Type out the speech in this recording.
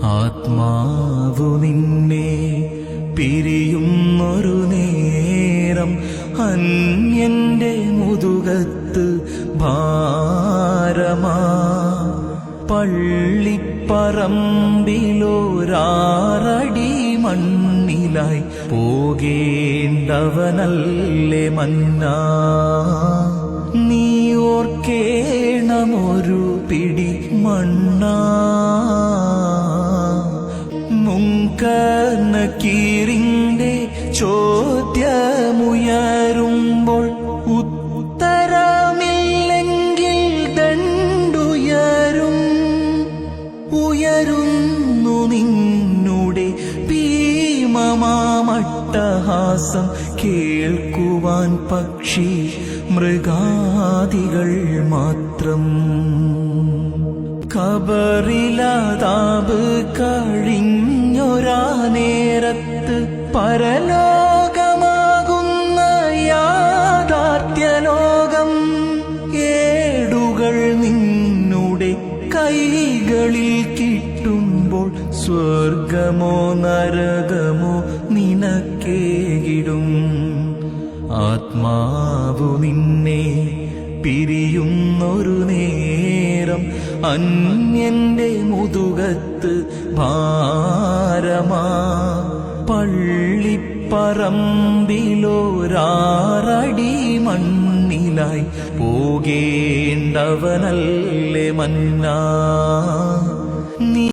ആത്മാവു നിന്നെ പിരിയുന്നൊരു നേരം അന്യന്റെ മുതുകത്ത് ഭാരമാ. പള്ളിപ്പറമ്പിലൊരാറടി മണ്ണിലായി പോകേണ്ടവനല്ലേ മന്നാ. നീ ഓർക്കേണമൊരു പിടി മണ്ണാ. മുൻകർനക്കീറിന്റെ ചോദ്യമുയരുമ്പോൾ ഉത്തരമില്ലെങ്കിൽ ദണ്ടുയരും. ഉയരുന്നു നിന്നുടെ ഭീമമാമട്ടഹാസം കേൾക്കുവാൻ പക്ഷി മൃഗാദികൾ മാത്രം. ഖബറിലാദാബ് കഴിഞ്ഞൊരാ നേരത്ത് പരലോകമാകുന്ന യാഥാർത്ഥ്യലോകം ഏടുകൾ നിന്നുടെ കൈകളിൽ കിട്ടുമ്പോൾ സ്വർഗമോ നരകമോ നിനക്കേകിടും. ആത്മാവു നിന്നെ പിരിയുന്നൊരു നേരം അന്യന്റെ മുതുകത്ത് ഭാരമാ. പള്ളിപ്പറമ്പിലൊരാറടി മണ്ണിലായി പോകേണ്ടവനല്ലേ മന്നാ.